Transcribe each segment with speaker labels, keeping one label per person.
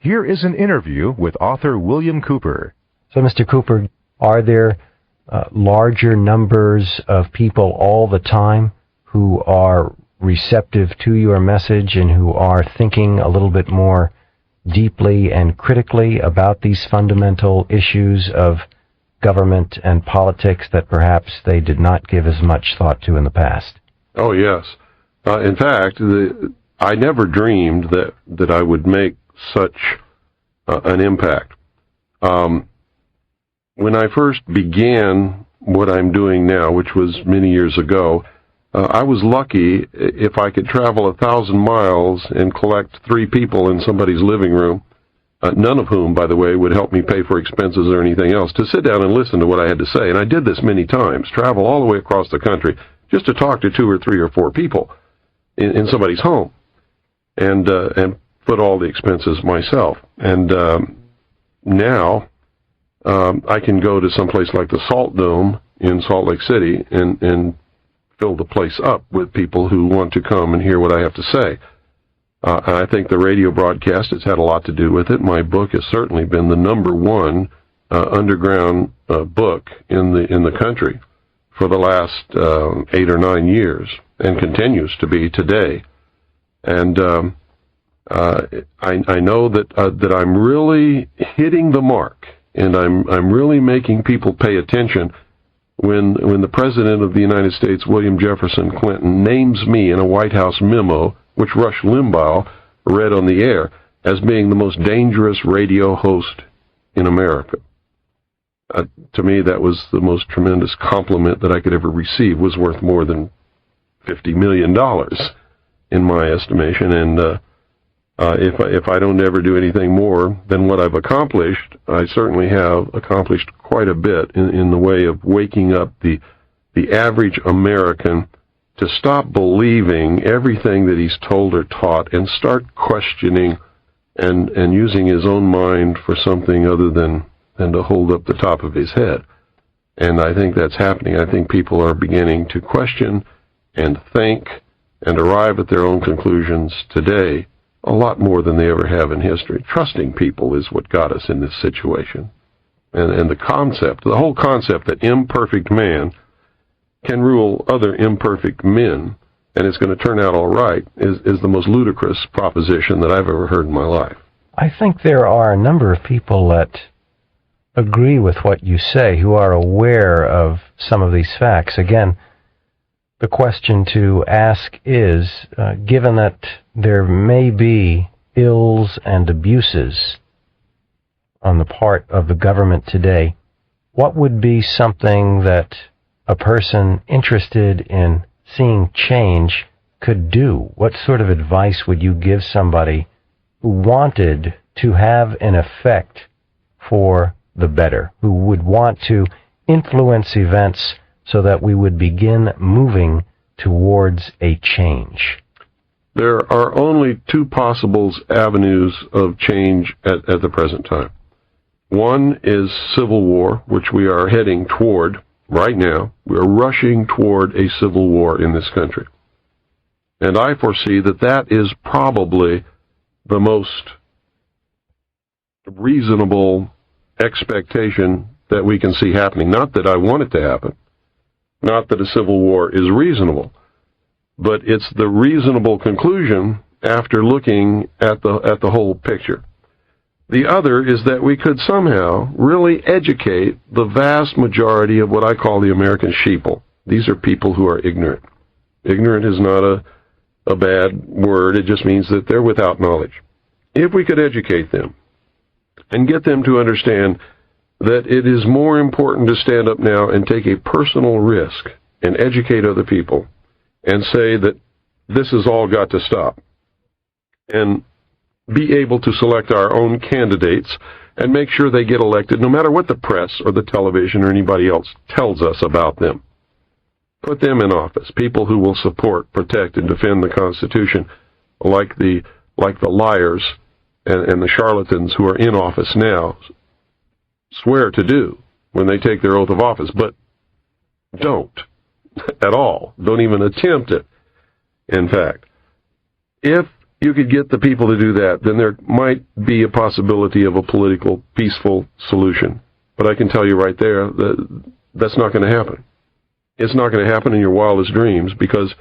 Speaker 1: Here is an interview with author William Cooper.
Speaker 2: So, Mr. Cooper, are there larger numbers of people all the time who are receptive to your message and who are thinking a little bit more deeply and critically about these fundamental issues of government and politics that perhaps they did not give as much thought to in the past?
Speaker 3: Oh, yes. In fact, I never dreamed that I would make such an impact. When I first began what I'm doing now, which was many years ago, I was lucky if I could travel 1,000 miles and collect 3 people in somebody's living room, none of whom, by the way, would help me pay for expenses or anything else, to sit down and listen to what I had to say. And I did this many times, travel all the way across the country just to talk to 2 or 3 or 4 people in somebody's home and put all the expenses myself. And now I can go to someplace like the Salt Dome in Salt Lake City and fill the place up with people who want to come and hear what I have to say. I think the radio broadcast has had a lot to do with it. My book has certainly been the #1 underground book in the country for the last 8 or 9 years, and continues to be today. And I know that I'm really hitting the mark, and I'm really making people pay attention when the President of the United States, William Jefferson Clinton, names me in a White House memo, which Rush Limbaugh read on the air, as being the most dangerous radio host in America. To me, that was the most tremendous compliment that I could ever receive. Was worth more than $50 million in my estimation. And if I don't ever do anything more than what I've accomplished, I certainly have accomplished quite a bit in the way of waking up the average American to stop believing everything that he's told or taught and start questioning and using his own mind for something other than to hold up the top of his head. And I think that's happening. I think people are beginning to question and think and arrive at their own conclusions today a lot more than they ever have in history. Trusting people is what got us in this situation. And the whole concept that imperfect man can rule other imperfect men and it's going to turn out all right is the most ludicrous proposition that I've ever heard in my life.
Speaker 2: I think there are a number of people that agree with what you say, who are aware of some of these facts. Again, the question to ask is, given that there may be ills and abuses on the part of the government today, what would be something that a person interested in seeing change could do? What sort of advice would you give somebody who wanted to have an effect for the better, who would want to influence events so that we would begin moving towards a change?
Speaker 3: There are only 2 possible avenues of change at the present time. One is civil war, which we are heading toward right now. We are rushing toward a civil war in this country. And I foresee that is probably the most reasonable expectation that we can see happening. Not that I want it to happen, not that a civil war is reasonable, but it's the reasonable conclusion after looking at the whole picture. The other is that we could somehow really educate the vast majority of what I call the American sheeple. These are people who are ignorant. Ignorant is not a bad word. It just means that they're without knowledge. If we could educate them and get them to understand that it is more important to stand up now and take a personal risk and educate other people and say that this has all got to stop, and be able to select our own candidates and make sure they get elected no matter what the press or the television or anybody else tells us about them. Put them in office, people who will support, protect, and defend the Constitution, like the liars and the charlatans who are in office now swear to do when they take their oath of office, but don't at all. Don't even attempt it. In fact, if you could get the people to do that, then there might be a possibility of a political, peaceful solution. But I can tell you right there that that's not going to happen. It's not going to happen in your wildest dreams, because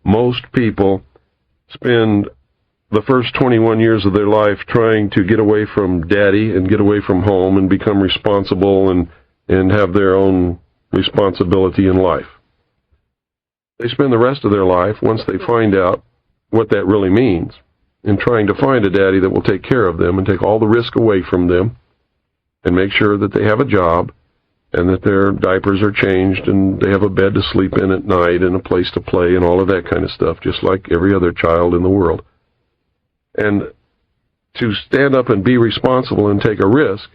Speaker 3: most people spend the first 21 years of their life trying to get away from daddy and get away from home and become responsible and have their own responsibility in life. They spend the rest of their life, once they find out what that really means, in trying to find a daddy that will take care of them and take all the risk away from them and make sure that they have a job and that their diapers are changed and they have a bed to sleep in at night and a place to play and all of that kind of stuff, just like every other child in the world. And to stand up and be responsible and take a risk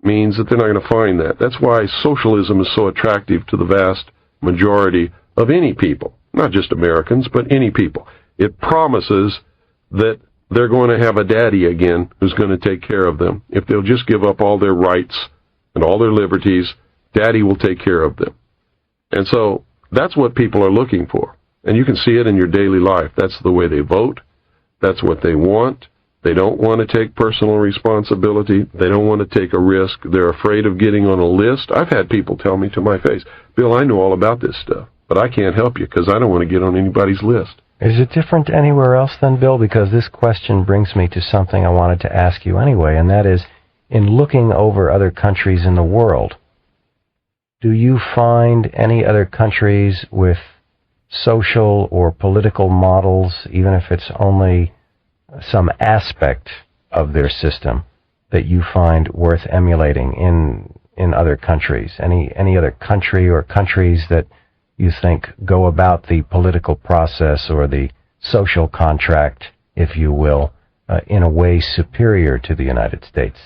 Speaker 3: means that they're not going to find that. That's why socialism is so attractive to the vast majority of any people, not just Americans, but any people. It promises that they're going to have a daddy again who's going to take care of them. If they'll just give up all their rights and all their liberties, daddy will take care of them. And so that's what people are looking for. And you can see it in your daily life. That's the way they vote. That's what they want. They don't want to take personal responsibility. They don't want to take a risk. They're afraid of getting on a list. I've had people tell me to my face, Bill, I know all about this stuff, but I can't help you because I don't want to get on anybody's list.
Speaker 2: Is it different anywhere else then, Bill? Because this question brings me to something I wanted to ask you anyway, and that is, in looking over other countries in the world, do you find any other countries with social or political models, even if it's only some aspect of their system, that you find worth emulating in other countries? Any other country or countries that you think go about the political process or the social contract, if you will, in a way superior to the United States?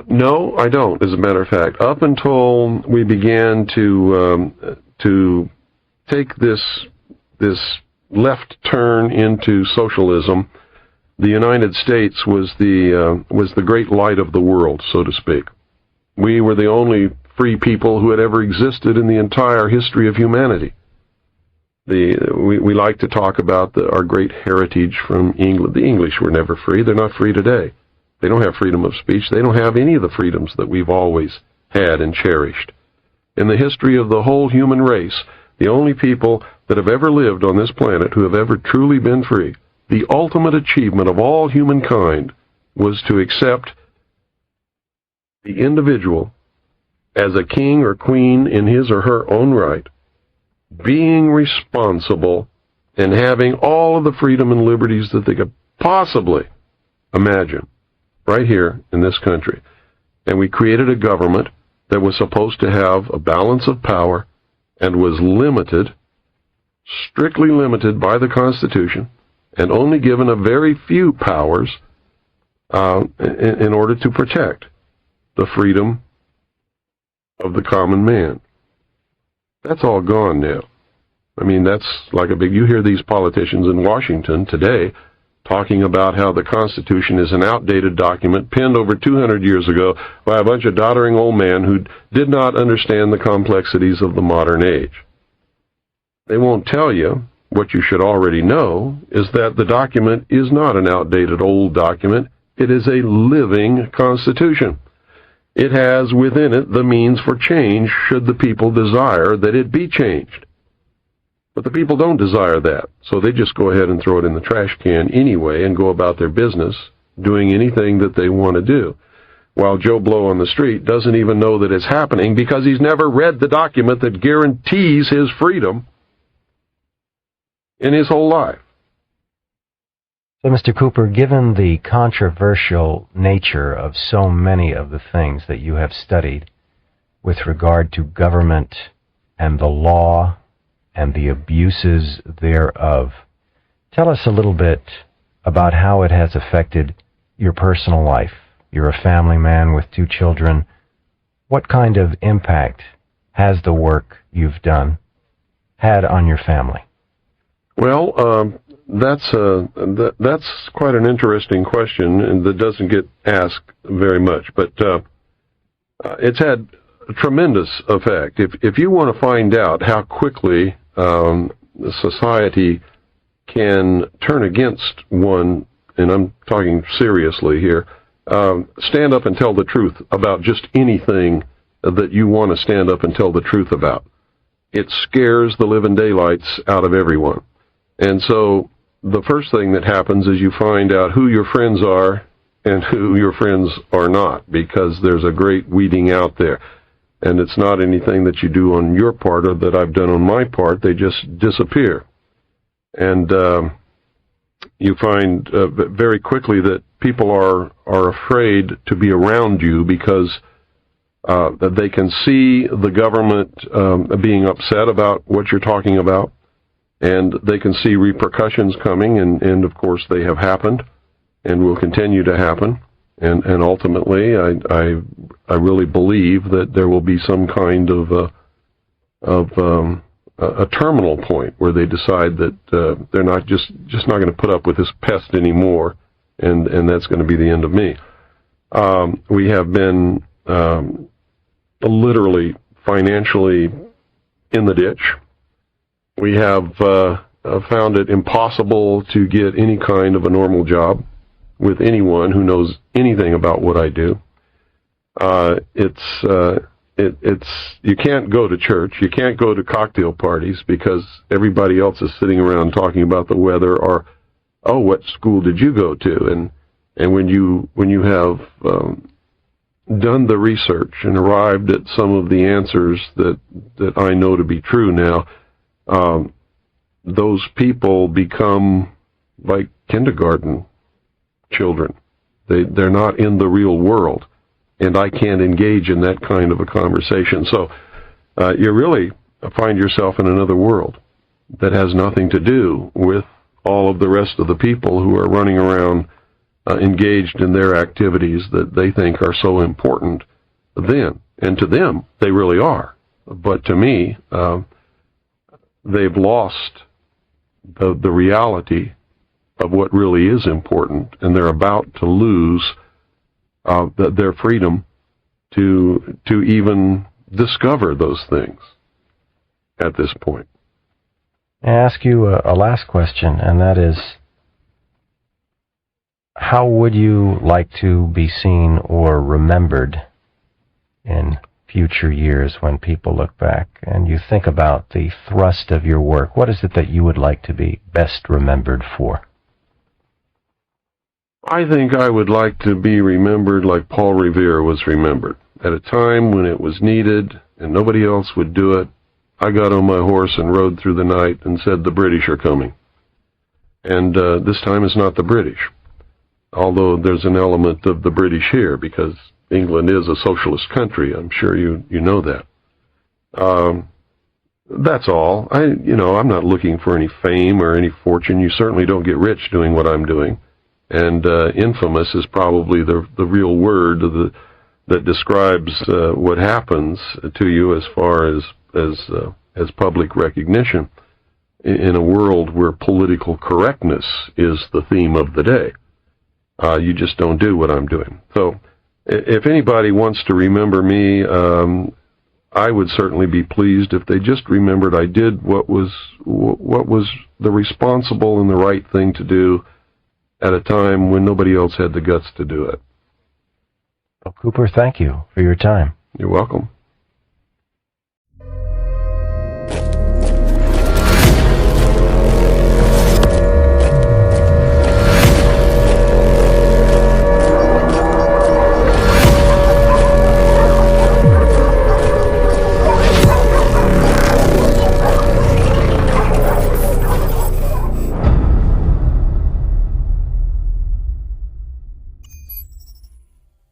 Speaker 3: No, I don't, as a matter of fact. Up until we began to take this left turn into socialism, the United States was the great light of the world, so to speak. We were the only free people who had ever existed in the entire history of humanity. We like to talk about our great heritage from England. The English were never free. They're not free today. They don't have freedom of speech. They don't have any of the freedoms that we've always had and cherished. In the history of the whole human race, the only people that have ever lived on this planet who have ever truly been free, the ultimate achievement of all humankind was to accept the individual as a king or queen in his or her own right, being responsible and having all of the freedom and liberties that they could possibly imagine right here in this country. And we created a government that was supposed to have a balance of power and was limited, strictly limited by the Constitution, and only given a very few powers in order to protect the freedom of the common man. That's all gone now. I mean, that's like you hear these politicians in Washington today talking about how the Constitution is an outdated document penned over 200 years ago by a bunch of doddering old men who did not understand the complexities of the modern age. They won't tell you what you should already know, is that the document is not an outdated old document. It is a living Constitution. It has within it the means for change should the people desire that it be changed. But the people don't desire that, so they just go ahead and throw it in the trash can anyway and go about their business doing anything that they want to do, while Joe Blow on the street doesn't even know that it's happening because he's never read the document that guarantees his freedom in his whole life.
Speaker 2: So, Mr. Cooper, given the controversial nature of so many of the things that you have studied with regard to government and the law and the abuses thereof, tell us a little bit about how it has affected your personal life. You're a family man with 2 children. What kind of impact has the work you've done had on your family?
Speaker 3: Well, that's quite an interesting question, and that doesn't get asked very much. But it's had a tremendous effect. If you want to find out how quickly society can turn against one, and I'm talking seriously here, stand up and tell the truth about just anything that you want to stand up and tell the truth about. It scares the living daylights out of everyone. And so the first thing that happens is you find out who your friends are and who your friends are not, because there's a great weeding out there. And it's not anything that you do on your part or that I've done on my part. They just disappear. And you find very quickly that people are afraid to be around you because that they can see the government being upset about what you're talking about, and they can see repercussions coming, and of course they have happened and will continue to happen. And ultimately, I really believe that there will be some kind of a terminal point where they decide that they're not just not going to put up with this pest anymore, and that's going to be the end of me. We have been literally financially in the ditch. We have found it impossible to get any kind of a normal job with anyone who knows anything about what I do. It's you can't go to church, you can't go to cocktail parties because everybody else is sitting around talking about the weather or, oh, what school did you go to? And when you have done the research and arrived at some of the answers that I know to be true now, those people become like kindergarten children. They're not in the real world, and I can't engage in that kind of a conversation. So you really find yourself in another world that has nothing to do with all of the rest of the people who are running around engaged in their activities that they think are so important then. And to them, they really are. But to me, they've lost the reality of what really is important, and they're about to lose their freedom to even discover those things at this point.
Speaker 2: I ask you a last question, and that is, how would you like to be seen or remembered in future years when people look back and you think about the thrust of your work? What is it that you would like to be best remembered for?
Speaker 3: I think I would like to be remembered like Paul Revere was remembered. At a time when it was needed and nobody else would do it, I got on my horse and rode through the night and said, the British are coming. And this time it's not the British, although there's an element of the British here because England is a socialist country. I'm sure you know that. That's all. I'm not looking for any fame or any fortune. You certainly don't get rich doing what I'm doing. And infamous is probably the real word that describes what happens to you as far as public recognition in a world where political correctness is the theme of the day. You just don't do what I'm doing. So if anybody wants to remember me, I would certainly be pleased if they just remembered I did what was the responsible and the right thing to do at a time when nobody else had the guts to do it.
Speaker 2: Well, Cooper, thank you for your time.
Speaker 3: You're welcome.